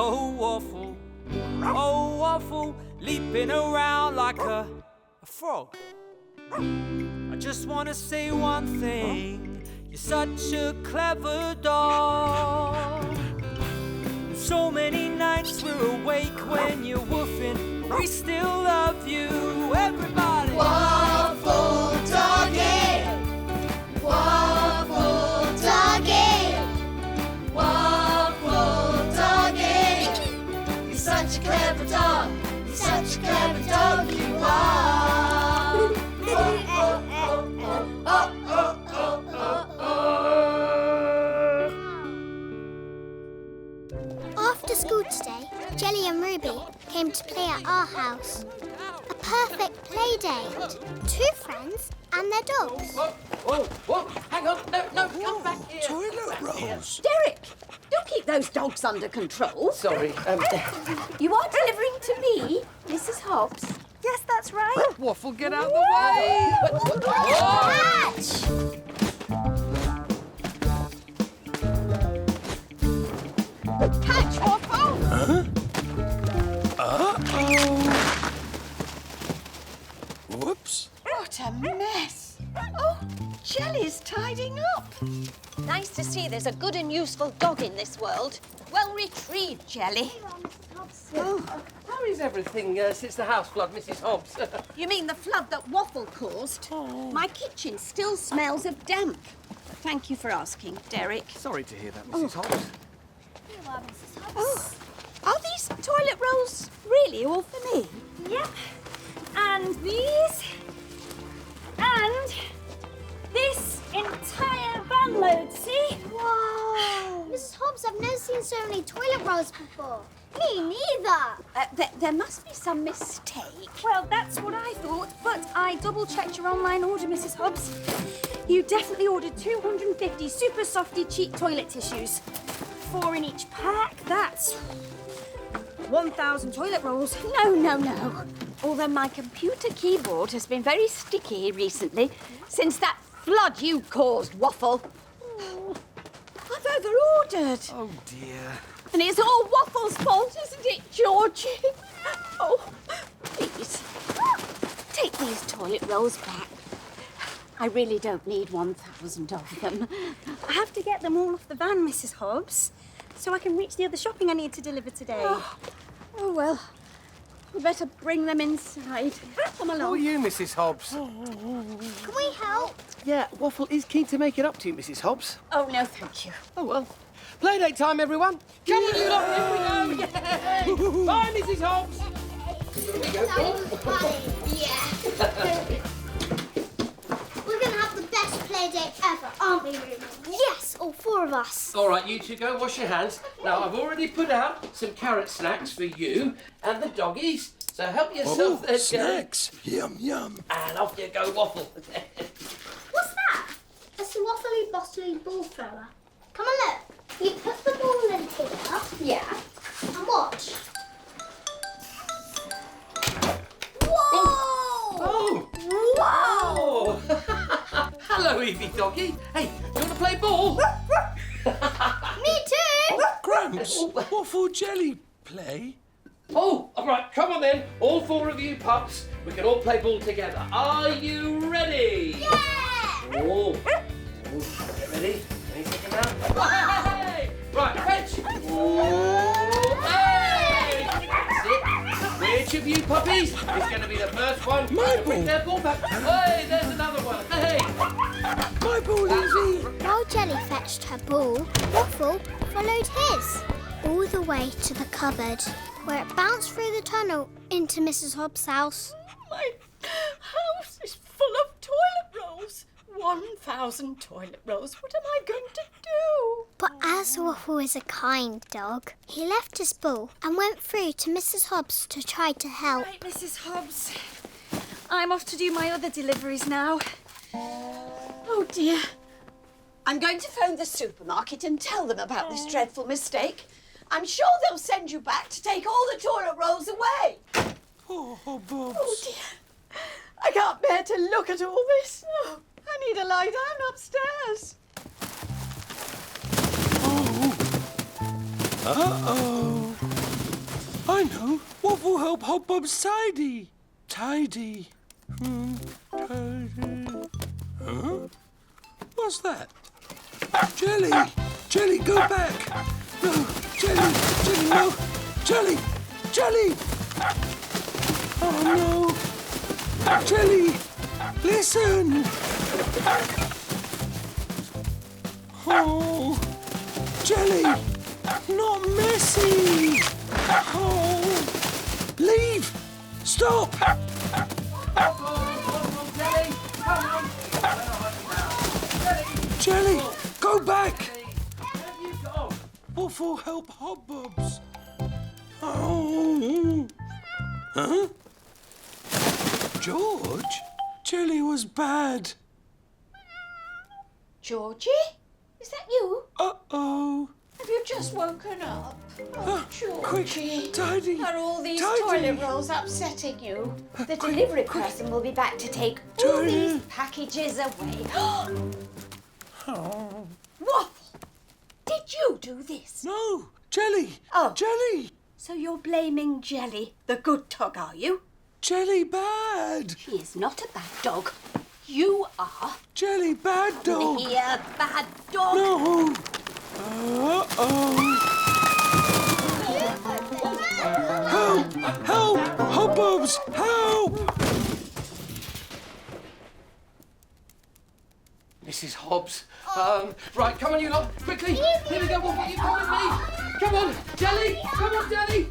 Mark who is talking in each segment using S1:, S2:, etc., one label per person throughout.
S1: Oh, Waffle, leaping around like a frog. I just want to say one thing. You're such a clever dog. So many nights we're awake when you're woofing, but we still love you, everybody.
S2: Waffle Doggy! Waffle Doggy! Waffle Doggy! You're such a clever dog. You're such a clever dog, you are.
S3: After school today, Jelly and Ruby came to play at our house. A perfect play date. 2 friends and their dogs.
S4: Whoa, hang on. No, come back here.
S5: Toilet rolls.
S6: Derek, don't keep those dogs under control.
S4: Sorry.
S6: You are delivering to me, Mrs Hobbs?
S7: Yes, that's right.
S4: Waffle, get out of the way.
S3: Catch!
S6: Catch, Waffle!
S5: Huh? Uh-oh. Whoops.
S6: What a mess. Oh, Jelly's tidying up.
S8: Nice to see there's a good and useful dog in this world. Well retrieved, Jelly.
S4: Oh, how is everything since the house flood, Mrs Hobbs?
S6: You mean the flood that Waffle caused? My kitchen still smells of damp. Thank you for asking, Derek.
S4: Sorry to hear that, Mrs Hobbs.
S6: Oh, are these toilet rolls really all for me?
S7: Yep. And these. And this entire van load, see?
S3: Whoa! Mrs. Hobbs, I've never seen so many toilet rolls before. Me neither.
S6: There must be some mistake.
S7: Well, that's what I thought, but I double-checked your online order, Mrs. Hobbs. You definitely ordered 250 super softy cheap toilet tissues. 4 in each pack. That's 1,000 toilet rolls.
S6: No. Although my computer keyboard has been very sticky recently since that flood you caused, Waffle. I've over-ordered.
S4: Oh, dear.
S6: And it's all Waffle's fault, isn't it, Georgie? Oh, please, take these toilet rolls back. I really don't need 1,000 of them.
S7: I have to get them all off the van, Mrs. Hobbs, so I can reach the other shopping I need to deliver today.
S6: Oh well, we better bring them inside. Come along.
S4: How are you, Mrs Hobbs?
S3: Can we help?
S4: Yeah, Waffle is keen to make it up to you, Mrs Hobbs.
S6: Oh, no, thank you.
S4: Oh, well. Playdate time, everyone. Come on, you lot. Here we go. Yay. Bye, Mrs Hobbs.
S3: Yeah. We're going to have the best play date ever, aren't we, Ruby? Yes, all 4 of us.
S4: All right, you two go wash your hands. Now, I've already put out some carrot snacks for you and the doggies. So help yourself there,
S5: snacks. Yum, yum.
S4: And off you go, Waffle.
S3: What's that? It's a waffly bottly ball thrower. Come on, look. You put the ball in here.
S6: Yeah.
S3: And watch. Whoa!
S4: Oh! Whoa! Hello, Evie doggy. Hey, do you want to play ball?
S3: Me too!
S5: Gramps, Waffle Jelly play?
S4: Oh, all right, come on then. All 4 of you pups. We can all play ball together. Are you ready?
S3: Yeah!
S4: Oh. Get ready. Any second now. Hey! Right, fetch. Hey! That's it. Which of you puppies is going to be the first one
S5: My
S4: to bring
S5: ball.
S4: their ball back? Hey, there's another one. Hey!
S5: My ball, Evie.
S3: While Jelly fetched her ball, Waffle followed his all the way to the cupboard, where it bounced through the tunnel into Mrs. Hobbs' house.
S6: My house is full of toilet rolls. 1,000 toilet rolls. What am I going to do?
S3: But as Waffle is a kind dog, he left his ball and went through to Mrs. Hobbs to try to help.
S7: Right, Mrs. Hobbs. I'm off to do my other deliveries now.
S6: Oh, dear. I'm going to phone the supermarket and tell them about this dreadful mistake. I'm sure they'll send you back to take all the toilet rolls away.
S5: Oh, Bobs.
S6: Oh, dear. I can't bear to look at all this. Oh, I need to lie down upstairs.
S5: Oh. Uh-oh. I know. Waffle help Hobbob's tidy. Tidy. Tidy. Huh? What's that? Jelly! Jelly, go back! No! Jelly! Jelly, no! Jelly! Jelly! Oh, no! Jelly! Listen! Oh! Jelly! Not messy! Oh! Leave! Stop! Jelly! Go back! Waffle, help Hobbobs! Oh! Huh? George? Jelly was bad.
S6: Georgie? Is that you?
S5: Uh-oh.
S6: Have you just woken up? Oh, Georgie.
S5: Quick, tidy.
S6: Are all these
S5: tidy.
S6: toilet rolls upsetting you? The delivery person will be back to take all
S5: Tidy.
S6: these packages away.
S5: Oh.
S6: Waffle! Did you do this?
S5: No! Jelly!
S6: Oh.
S5: Jelly!
S6: So you're blaming Jelly, the good dog, are you?
S5: Jelly bad!
S6: She is not a bad dog. You are.
S5: Jelly bad dog!
S6: Here, bad dog.
S5: No! Uh-oh! Help! Help! Hobbobs! Help!
S4: Mrs Hobbs. Right, come on, you lot, quickly. Here we go, Waffle, you come with me. Come on, Jelly, come on, Jelly.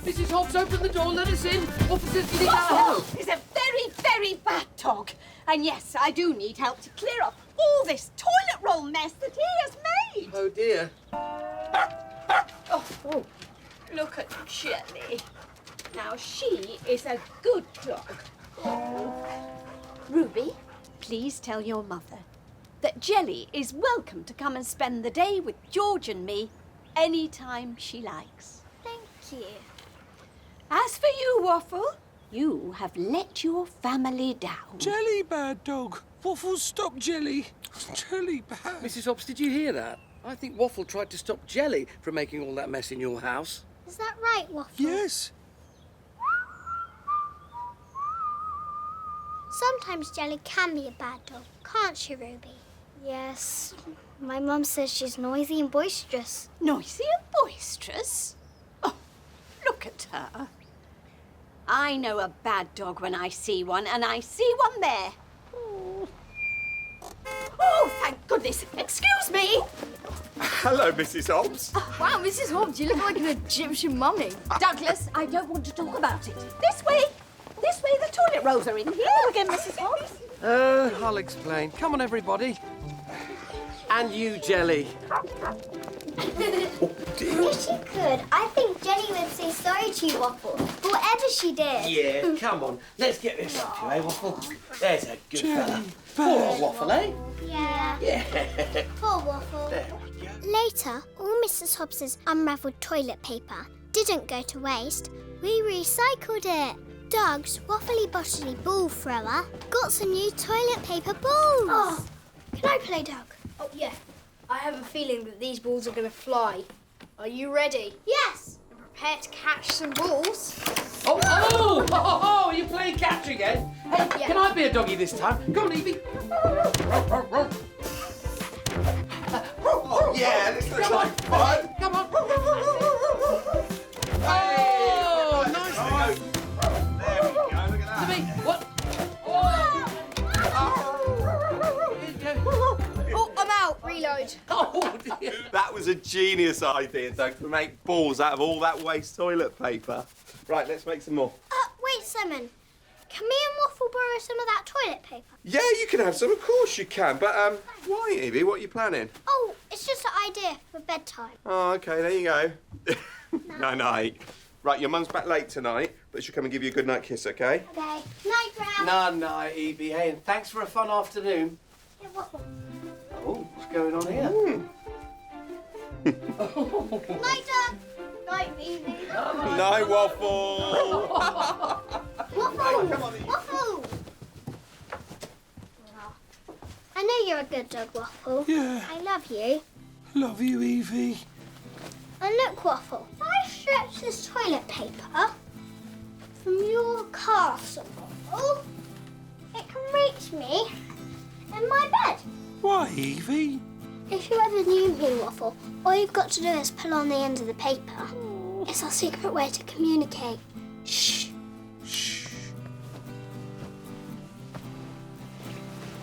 S4: Mrs Hobbs, open the door, let us in. Waffle says you need our help.
S6: Waffle is a very, very bad dog. And yes, I do need help to clear up all this toilet roll mess that he has made.
S4: Oh, dear.
S6: Oh, look at Jelly. Now, she is a good dog. Ruby, please tell your mother that Jelly is welcome to come and spend the day with George and me any time she likes.
S3: Thank you.
S6: As for you, Waffle, you have let your family down.
S5: Jelly bad dog! Waffle, stop Jelly! Jelly bad!
S4: Mrs Hobbs, did you hear that? I think Waffle tried to stop Jelly from making all that mess in your house.
S3: Is that right, Waffle?
S5: Yes!
S3: Sometimes Jelly can be a bad dog, can't she, Ruby? Yes. My mum says she's noisy and boisterous.
S6: Noisy and boisterous? Oh, look at her. I know a bad dog when I see one, and I see one there. Oh, thank goodness. Excuse me.
S9: Hello, Mrs Hobbs.
S7: Wow, Mrs. Hobbs, you look like an Egyptian mummy.
S6: Douglas, I don't want to talk about it. This way. This way, the toilet rolls are in. Here again, Mrs. Hobbs.
S4: I'll explain. Come on, everybody. And you, Jelly.
S3: If she could, I think Jelly would say sorry to you, Waffle, for whatever she did.
S4: Yeah, come on. Let's get this up to you, eh, Waffle? There's a good fella.
S5: Jelly
S4: Poor Waffle, eh?
S3: Yeah.
S4: Yeah.
S3: Poor Waffle.
S4: There we go.
S3: Later, all Mrs. Hobbs's unravelled toilet paper didn't go to waste. We recycled it. Doug's waffly bottly ball thrower got some new toilet paper balls.
S7: Oh, can I play, Doug? Oh, yeah. I have a feeling that these balls are going to fly. Are you ready?
S3: Yes.
S7: And prepare to catch some balls?
S4: Oh, you're playing catch again? Hey,
S7: Yeah.
S4: can I be a doggy this time? Come on, Evie.
S9: Oh, yeah, this looks like fun.
S4: Come on. Oh, nice.
S9: There we go, look at that.
S4: To me. What?
S7: Oh, I'm out. Reload.
S4: Oh, dear.
S9: That was a genius idea, Doug, to make balls out of all that waste toilet paper. Right, let's make some more.
S3: Wait, Simon. Can me and Waffle borrow some of that toilet paper?
S9: Yeah, you can have some, of course you can. But, why, Evie? What are you planning?
S3: Oh, it's just an idea for bedtime.
S9: Oh, OK, there you go. Night-night. Right, your mum's back late tonight, but she'll come and give you a good night kiss, OK?
S3: Okay. Night, Gramps.
S4: No, Evie. Hey, and thanks for a fun afternoon.
S3: Yeah, Waffle.
S4: Oh, what's going on here?
S3: Night, Doug. Night, Evie.
S9: Night, Waffle.
S3: Waffle! Waffle! I know you're a good dog, Waffle.
S5: Yeah.
S3: I love you.
S5: Love you, Evie.
S3: And look, Waffle, 5 stretch this toilet paper from your castle, Waffle, it can reach me in my bed.
S5: Why, Evie?
S3: If you ever knew me, Waffle, all you've got to do is pull on the end of the paper. It's our secret way to communicate. Shh.
S5: Shh.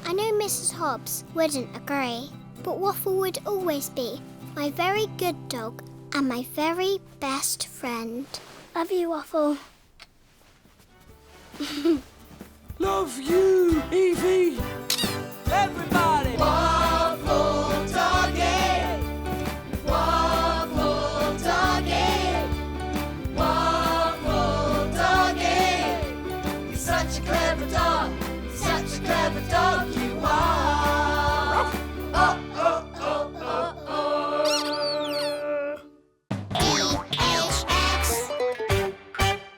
S3: I know Mrs Hobbs wouldn't agree, but Waffle would always be my very good dog and my very best friend. Love you, Waffle.
S5: Love you, Evie.
S1: Everybody!